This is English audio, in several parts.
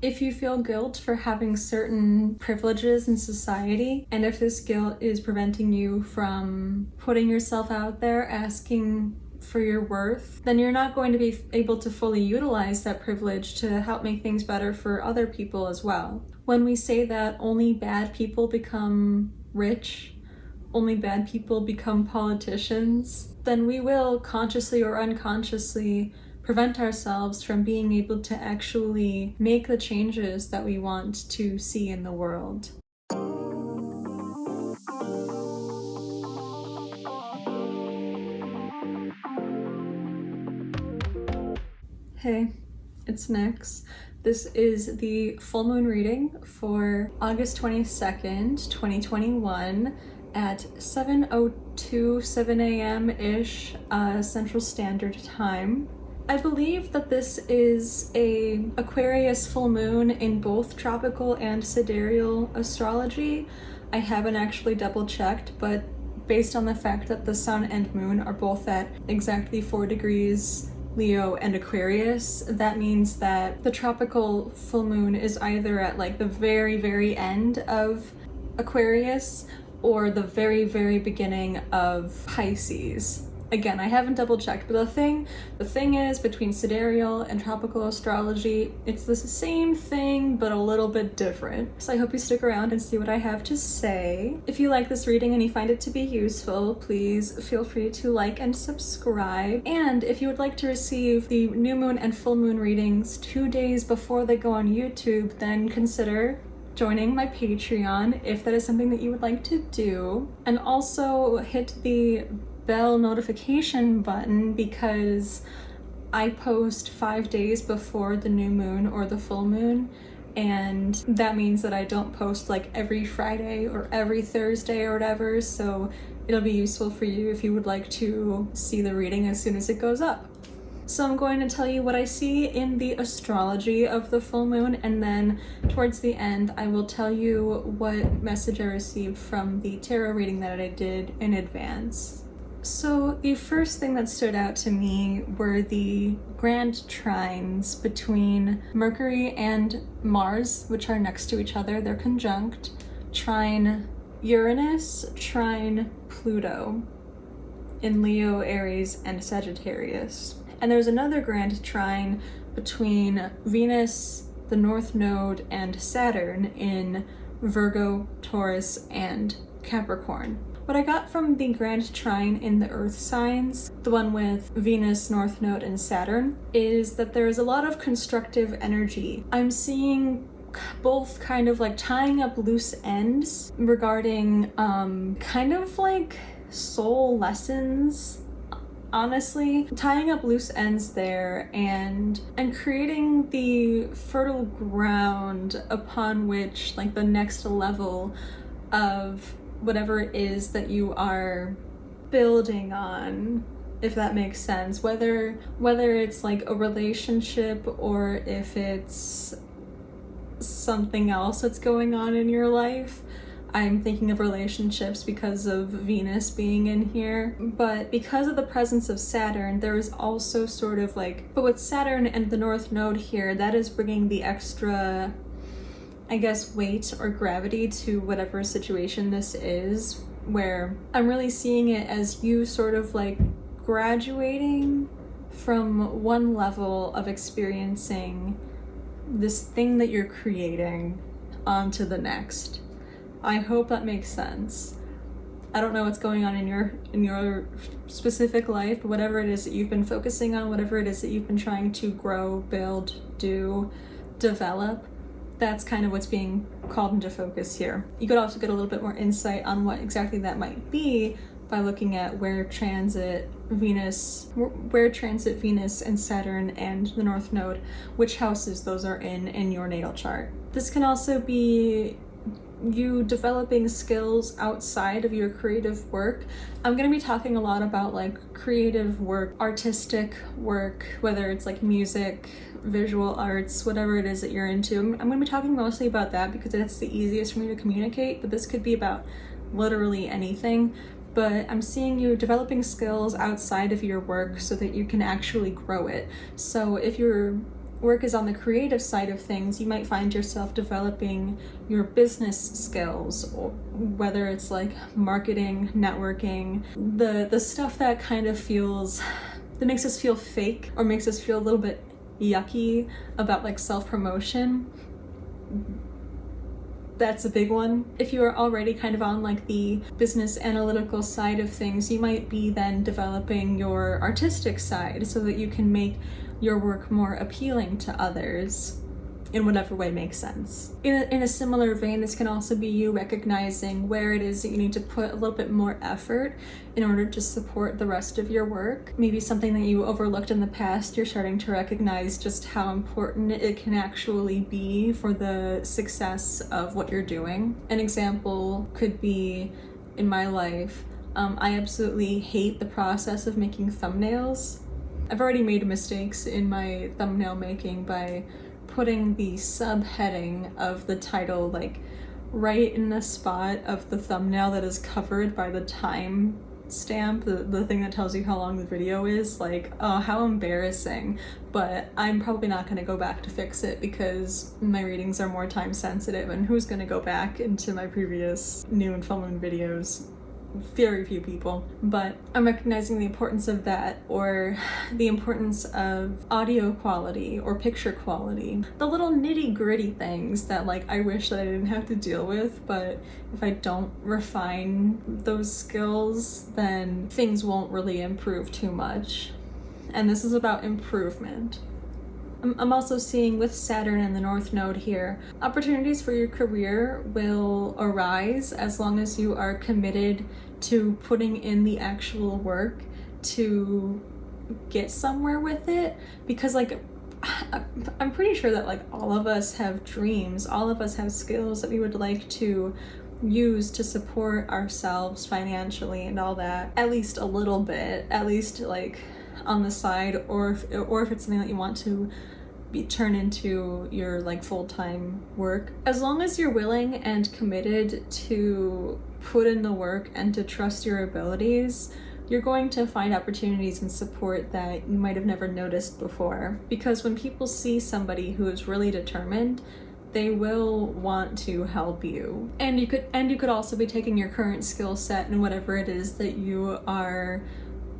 If you feel guilt for having certain privileges in society, and if this guilt is preventing you from putting yourself out there, asking for your worth, then you're not going to be able to fully utilize that privilege to help make things better for other people as well. When we say that only bad people become rich, only bad people become politicians, then we will consciously or unconsciously prevent ourselves from being able to actually make the changes that we want to see in the world. Hey, it's Nyx. This is the full moon reading for August 22nd, 2021 at 7:02, 7 a.m.-ish Central Standard Time. I believe that this is a Aquarius full moon in both tropical and sidereal astrology. I haven't actually double checked, but based on the fact that the sun and moon are both at exactly 4 degrees Leo and Aquarius, that means that the tropical full moon is either at like the very, very end of Aquarius or the very, very beginning of Pisces. Again, I haven't double checked, but the thing is, between sidereal and tropical astrology, it's the same thing, but a little bit different. So I hope you stick around and see what I have to say. If you like this reading and you find it to be useful, please feel free to like and subscribe. And if you would like to receive the new moon and full moon readings 2 days before they go on YouTube, then consider joining my Patreon if that is something that you would like to do. And also hit the bell notification button because I post 5 days before the new moon or the full moon, and that means that I don't post like every Friday or every Thursday or whatever, so it'll be useful for you if you would like to see the reading as soon as it goes up. So I'm going to tell you what I see in the astrology of the full moon, and then towards the end I will tell you what message I received from the tarot reading that I did in advance. So the first thing that stood out to me were the grand trines between Mercury and Mars, which are next to each other. They're conjunct. Trine Uranus, trine Pluto in Leo, Aries, and Sagittarius. And there's another grand trine between Venus, the North Node, and Saturn in Virgo, Taurus, and Capricorn. What I got from the grand trine in the earth signs, the one with Venus, North Node, and Saturn, is that there's a lot of constructive energy. I'm seeing both kind of like tying up loose ends regarding kind of like soul lessons, honestly, tying up loose ends there and creating the fertile ground upon which like the next level of whatever it is that you are building on, if that makes sense, whether it's like a relationship or if it's something else that's going on in your life. I'm thinking of relationships because of Venus being in here, but because of the presence of Saturn, there is also sort of like, but with Saturn and the North Node here, that is bringing the extra, I guess, weight or gravity to whatever situation this is, where I'm really seeing it as you sort of like graduating from one level of experiencing this thing that you're creating onto the next. I hope that makes sense. I don't know what's going on in your specific life, but whatever it is that you've been focusing on, whatever it is that you've been trying to grow, build, do, develop, that's kind of what's being called into focus here. You could also get a little bit more insight on what exactly that might be by looking at where transit Venus and Saturn and the North Node, which houses those are in your natal chart. This can also be you developing skills outside of your creative work. I'm going to be talking a lot about like creative work, artistic work, whether it's like music, visual arts, whatever it is that you're into. I'm going to be talking mostly about that because that's the easiest for me to communicate, but this could be about literally anything. But I'm seeing you developing skills outside of your work so that you can actually grow it. So if you're work is on the creative side of things, you might find yourself developing your business skills, or whether it's like marketing, networking, the stuff that kind of that makes us feel fake or makes us feel a little bit yucky about like self-promotion. That's a big one. If you are already kind of on like the business analytical side of things, you might be then developing your artistic side so that you can make your work more appealing to others in whatever way makes sense. In a similar vein, this can also be you recognizing where it is that you need to put a little bit more effort in order to support the rest of your work. Maybe something that you overlooked in the past, you're starting to recognize just how important it can actually be for the success of what you're doing. An example could be in my life, I absolutely hate the process of making thumbnails. I've already made mistakes in my thumbnail making by putting the subheading of the title like right in the spot of the thumbnail that is covered by the time stamp, the thing that tells you how long the video is. Like, oh, how embarrassing. But I'm probably not going to go back to fix it because my readings are more time sensitive, and who's going to go back into my previous new and full moon videos? Very few people. But I'm recognizing the importance of that, or the importance of audio quality or picture quality, the little nitty-gritty things that like I wish that I didn't have to deal with, but if I don't refine those skills, then things won't really improve too much. And this is about improvement. I'm also seeing with Saturn and the North Node here, opportunities for your career will arise as long as you are committed to putting in the actual work to get somewhere with it. Because like, I'm pretty sure that like all of us have dreams, all of us have skills that we would like to use to support ourselves financially and all that, at least a little bit, at least like on the side, or if it's something that you want to turn into your like full-time work. As long as you're willing and committed to put in the work and to trust your abilities, you're going to find opportunities and support that you might have never noticed before. Because when people see somebody who is really determined, they will want to help you. And you could also be taking your current skill set and whatever it is that you are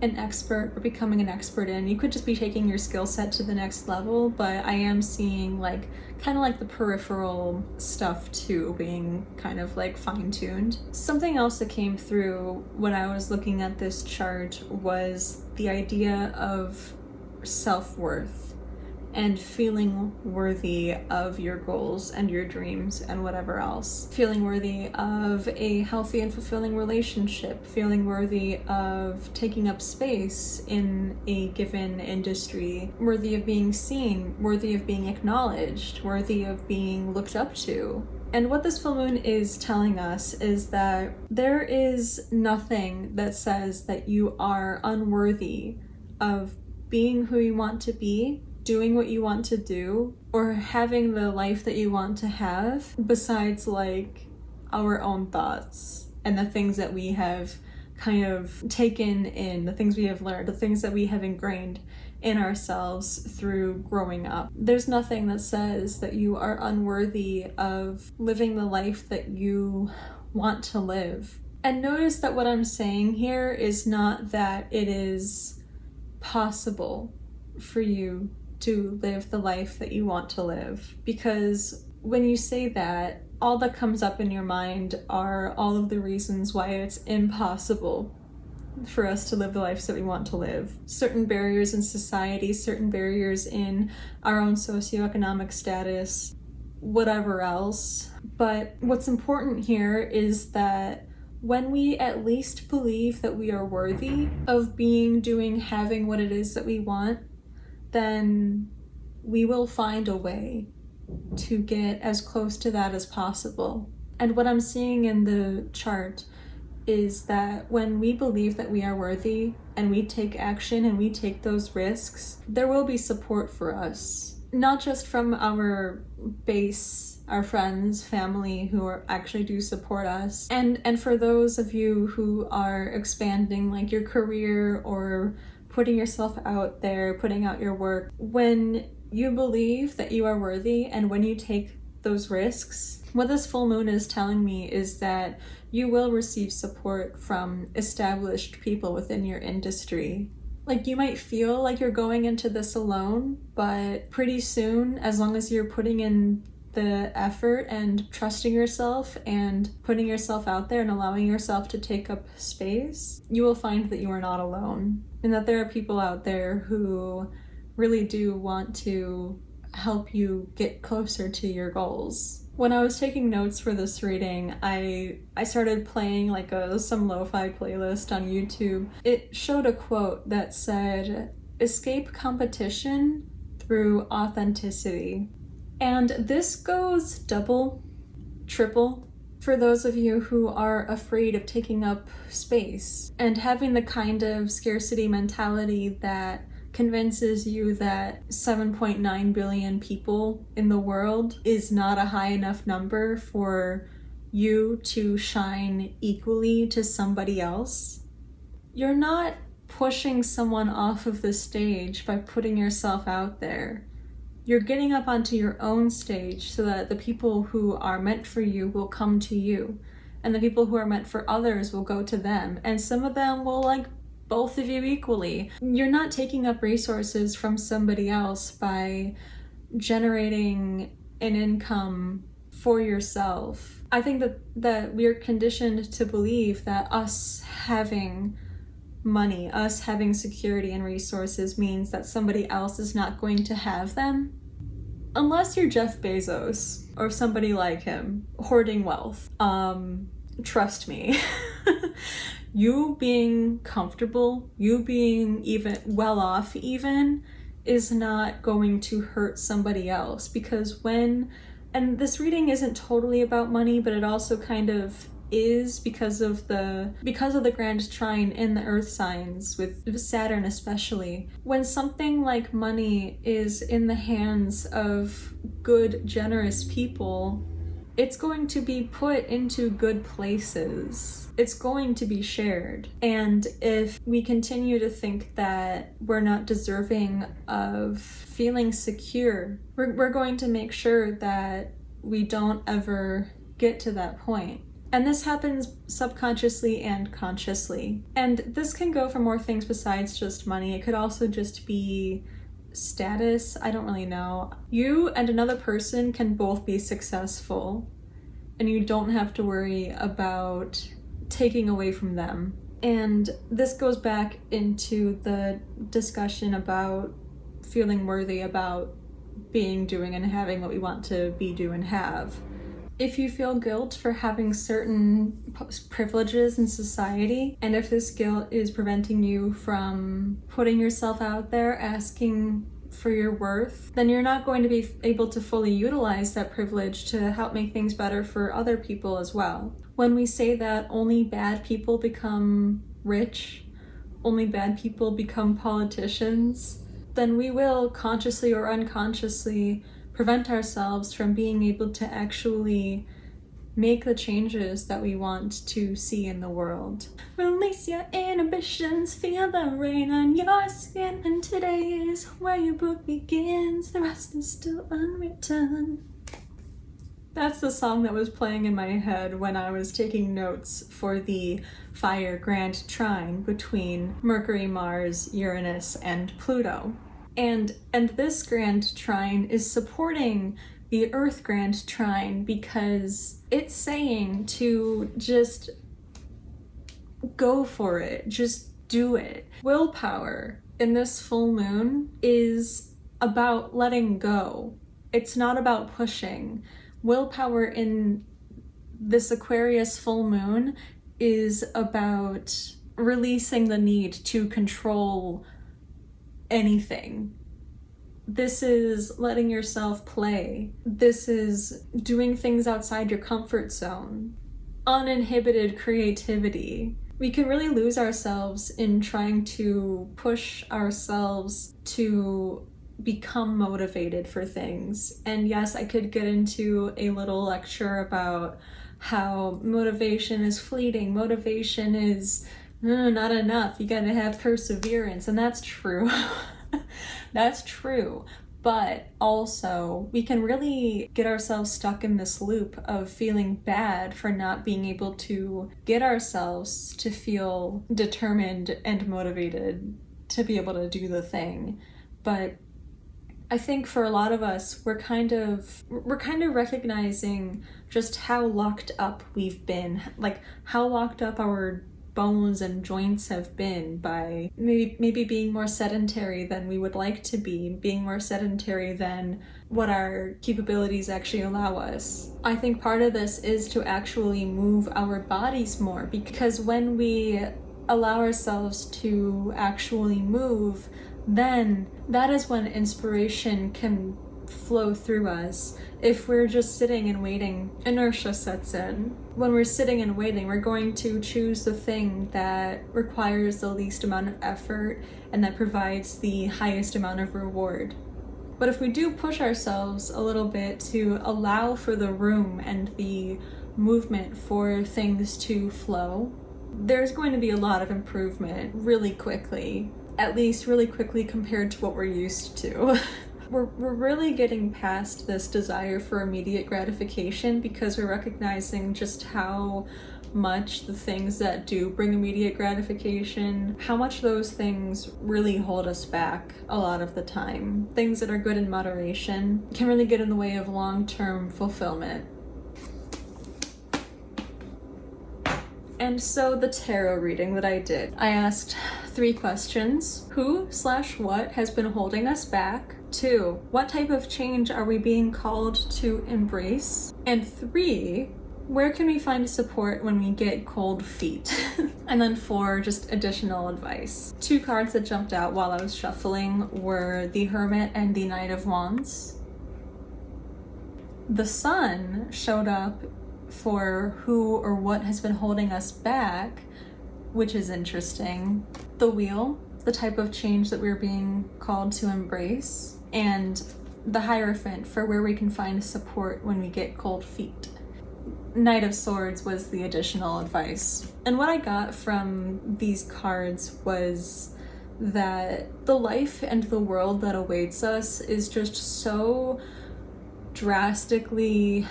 an expert or becoming an expert in. You could just be taking your skill set to the next level, but I am seeing like kind of like the peripheral stuff too being kind of like fine-tuned. Something else that came through when I was looking at this chart was the idea of self-worth and feeling worthy of your goals and your dreams and whatever else. Feeling worthy of a healthy and fulfilling relationship, feeling worthy of taking up space in a given industry, worthy of being seen, worthy of being acknowledged, worthy of being looked up to. And what this full moon is telling us is that there is nothing that says that you are unworthy of being who you want to be, doing what you want to do, or having the life that you want to have, besides like our own thoughts and the things that we have kind of taken in, the things we have learned, the things that we have ingrained in ourselves through growing up. There's nothing that says that you are unworthy of living the life that you want to live. And notice that what I'm saying here is not that it is possible for you to live the life that you want to live. Because when you say that, all that comes up in your mind are all of the reasons why it's impossible for us to live the lives that we want to live. Certain barriers in society, certain barriers in our own socioeconomic status, whatever else. But what's important here is that when we at least believe that we are worthy of being, doing, having what it is that we want, then we will find a way to get as close to that as possible. And what I'm seeing in the chart is that when we believe that we are worthy and we take action and we take those risks, there will be support for us. Not just from our base, our friends, family who actually do support us. And for those of you who are expanding like your career or putting yourself out there, putting out your work, when you believe that you are worthy, and when you take those risks, what this full moon is telling me is that you will receive support from established people within your industry. Like, you might feel like you're going into this alone, but pretty soon, as long as you're putting in the effort and trusting yourself and putting yourself out there and allowing yourself to take up space, you will find that you are not alone, and that there are people out there who really do want to help you get closer to your goals. When I was taking notes for this reading, I started playing like some lo-fi playlist on YouTube. It showed a quote that said, "Escape competition through authenticity." And this goes double, triple for those of you who are afraid of taking up space and having the kind of scarcity mentality that convinces you that 7.9 billion people in the world is not a high enough number for you to shine equally to somebody else. You're not pushing someone off of the stage by putting yourself out there. You're getting up onto your own stage so that the people who are meant for you will come to you, and the people who are meant for others will go to them, and some of them will like both of you equally. You're not taking up resources from somebody else by generating an income for yourself. I think that we're conditioned to believe that us having money, us having security and resources means that somebody else is not going to have them. Unless you're Jeff Bezos or somebody like him, hoarding wealth. Trust me. You being comfortable, you being even well off even, is not going to hurt somebody else, because and this reading isn't totally about money, but it also kind of is because of the grand trine in the earth signs, with Saturn especially. When something like money is in the hands of good, generous people, it's going to be put into good places. It's going to be shared. And if we continue to think that we're not deserving of feeling secure, we're going to make sure that we don't ever get to that point. And this happens subconsciously and consciously. And this can go for more things besides just money. It could also just be status. I don't really know. You and another person can both be successful, and you don't have to worry about taking away from them. And this goes back into the discussion about feeling worthy, about being, doing, and having what we want to be, do, and have. If you feel guilt for having certain privileges in society, and if this guilt is preventing you from putting yourself out there, asking for your worth, then you're not going to be able to fully utilize that privilege to help make things better for other people as well. When we say that only bad people become rich, only bad people become politicians, then we will consciously or unconsciously prevent ourselves from being able to actually make the changes that we want to see in the world. Release your inhibitions, feel the rain on your skin, and today is where your book begins, the rest is still unwritten. That's the song that was playing in my head when I was taking notes for the fire grand trine between Mercury, Mars, Uranus, and Pluto. And this grand trine is supporting the Earth grand trine because it's saying to just go for it, just do it. Willpower in this full moon is about letting go. It's not about pushing. Willpower in this Aquarius full moon is about releasing the need to control anything. This is letting yourself play. This is doing things outside your comfort zone. Uninhibited creativity. We can really lose ourselves in trying to push ourselves to become motivated for things. And yes, I could get into a little lecture about how motivation is fleeting. Motivation is not enough. You gotta have perseverance, and that's true. That's true. But also, we can really get ourselves stuck in this loop of feeling bad for not being able to get ourselves to feel determined and motivated to be able to do the thing. But I think for a lot of us, we're kind of recognizing just how locked up we've been, like how locked up our bones and joints have been by maybe being more sedentary than we would like to be, being more sedentary than what our capabilities actually allow us. I think part of this is to actually move our bodies more, because when we allow ourselves to actually move, then that is when inspiration can flow through us. If we're just sitting and waiting, inertia sets in. When we're sitting and waiting, we're going to choose the thing that requires the least amount of effort and that provides the highest amount of reward. But if we do push ourselves a little bit to allow for the room and the movement for things to flow, there's going to be a lot of improvement really quickly, at least really quickly compared to what we're used to. We're really getting past this desire for immediate gratification because we're recognizing just how much the things that do bring immediate gratification, how much those things really hold us back a lot of the time. Things that are good in moderation can really get in the way of long-term fulfillment. And so the tarot reading that I did, I asked 3 questions. Who/what has been holding us back? 2, what type of change are we being called to embrace? And 3, where can we find support when we get cold feet? And then 4, just additional advice. 2 cards that jumped out while I was shuffling were the Hermit and the Knight of Wands. The Sun showed up for who or what has been holding us back, which is interesting. The Wheel, the type of change that we're being called to embrace, and the Hierophant for where we can find support when we get cold feet. Knight of Swords was the additional advice. And what I got from these cards was that the life and the world that awaits us is just so drastically,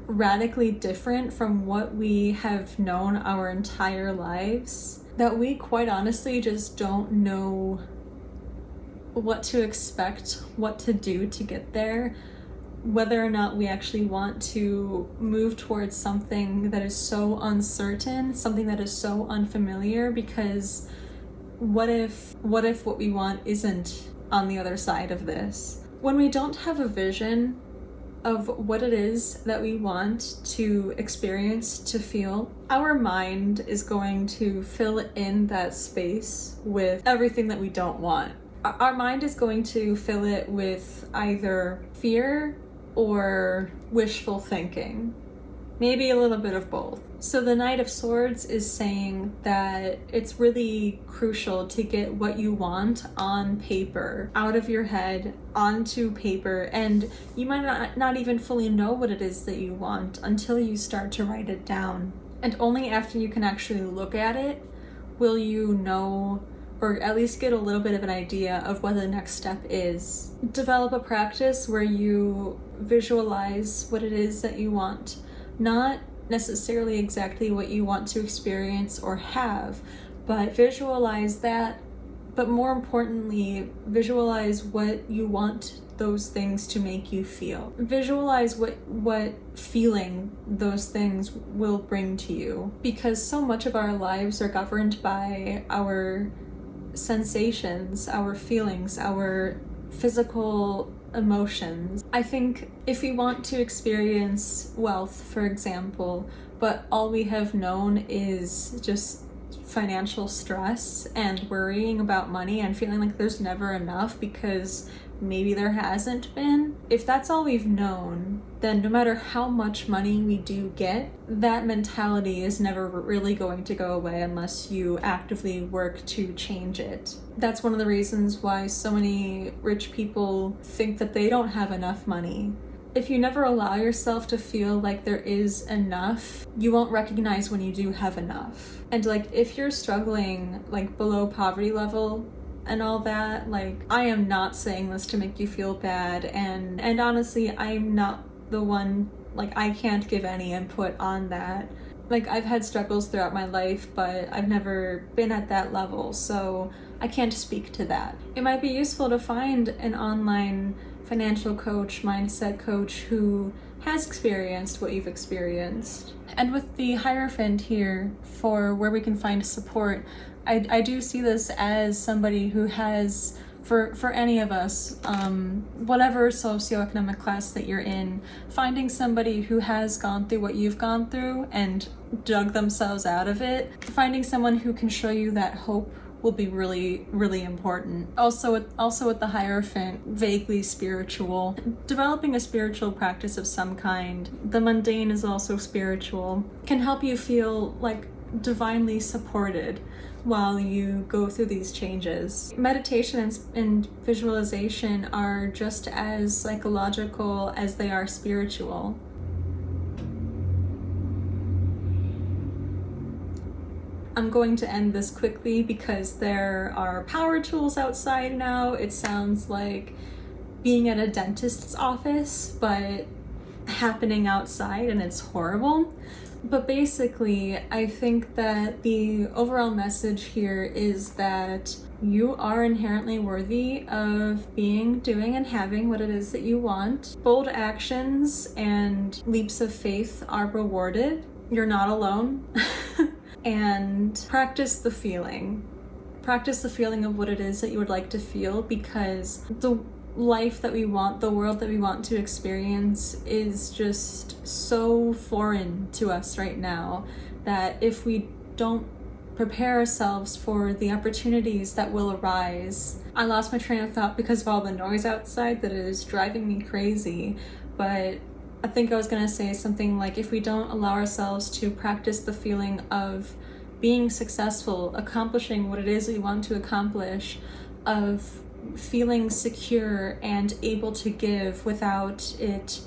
radically different from what we have known our entire lives, that we quite honestly just don't know what to expect, what to do to get there, whether or not we actually want to move towards something that is so uncertain, something that is so unfamiliar, because what if what we want isn't on the other side of this? When we don't have a vision of what it is that we want to experience, to feel, our mind is going to fill in that space with everything that we don't want. Our mind is going to fill it with either fear or wishful thinking. Maybe a little bit of both. So the Knight of Swords is saying that it's really crucial to get what you want on paper, out of your head, onto paper, and you might not even fully know what it is that you want until you start to write it down. And only after you can actually look at it will you know, or at least get a little bit of an idea of what the next step is. Develop a practice where you visualize what it is that you want. Not necessarily exactly what you want to experience or have, but visualize that. But more importantly, visualize what you want those things to make you feel. Visualize what feeling those things will bring to you, because so much of our lives are governed by our sensations, our feelings, our physical emotions. I think if we want to experience wealth, for example, but all we have known is just financial stress and worrying about money and feeling like there's never enough because maybe there hasn't been, if that's all we've known, then no matter how much money we do get, that mentality is never really going to go away unless you actively work to change it. That's one of the reasons why so many rich people think that they don't have enough money. If you never allow yourself to feel like there is enough, you won't recognize when you do have enough. And like if you're struggling like below poverty level, and all that. Like, I am not saying this to make you feel bad, and honestly, I'm not the one, like, I can't give any input on that. Like, I've had struggles throughout my life, but I've never been at that level, so I can't speak to that. It might be useful to find an online financial coach, mindset coach who has experienced what you've experienced. And with the Hierophant here for where we can find support, I do see this as somebody who has, for any of us, whatever socioeconomic class that you're in, finding somebody who has gone through what you've gone through and dug themselves out of it, finding someone who can show you that hope will be really, really important. Also with the Hierophant, vaguely spiritual. Developing a spiritual practice of some kind, the mundane is also spiritual, can help you feel like divinely supported while you go through these changes. Meditation and visualization are just as psychological as they are spiritual. I'm going to end this quickly because there are power tools outside now. It sounds like being at a dentist's office, but happening outside, and it's horrible. But basically, I think that the overall message here is that you are inherently worthy of being, doing, and having what it is that you want. Bold actions and leaps of faith are rewarded. You're not alone. And practice the feeling. Practice the feeling of what it is that you would like to feel, because the life that we want, the world that we want to experience is just so foreign to us right now that if we don't prepare ourselves for the opportunities that will arise. I lost my train of thought because of all the noise outside that is driving me crazy, but I think I was gonna say something like, if we don't allow ourselves to practice the feeling of being successful, accomplishing what it is we want to accomplish, of feeling secure and able to give without it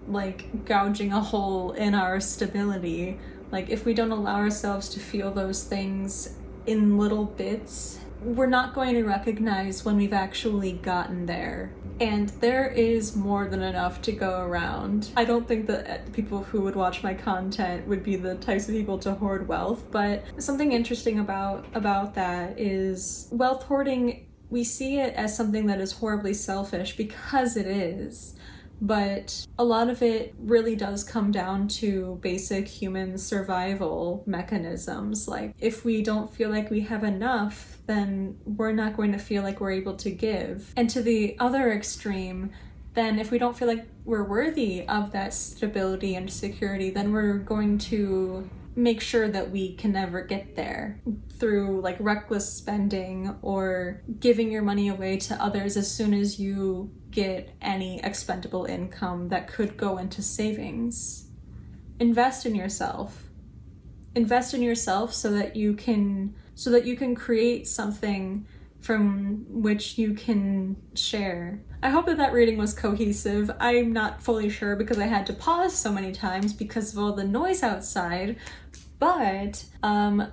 like gouging a hole in our stability, like if we don't allow ourselves to feel those things in little bits, we're not going to recognize when we've actually gotten there. And there is more than enough to go around. I don't think that people who would watch my content would be the types of people to hoard wealth, but something interesting about that is wealth hoarding, we see it as something that is horribly selfish because it is. But a lot of it really does come down to basic human survival mechanisms. Like, if we don't feel like we have enough, then we're not going to feel like we're able to give. And to the other extreme, then if we don't feel like we're worthy of that stability and security, then we're going to make sure that we can never get there through like reckless spending or giving your money away to others as soon as you get any expendable income that could go into savings. Invest in yourself. Invest in yourself so that you can create something from which you can share. I hope that reading was cohesive. I'm not fully sure because I had to pause so many times because of all the noise outside. But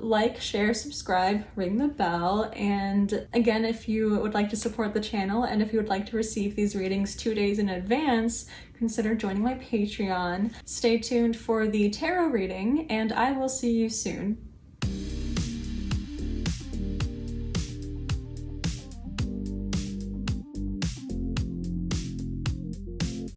like, share, subscribe, ring the bell, and again, if you would like to support the channel and if you would like to receive these readings 2 days in advance, consider joining my Patreon. Stay tuned for the tarot reading, and I will see you soon.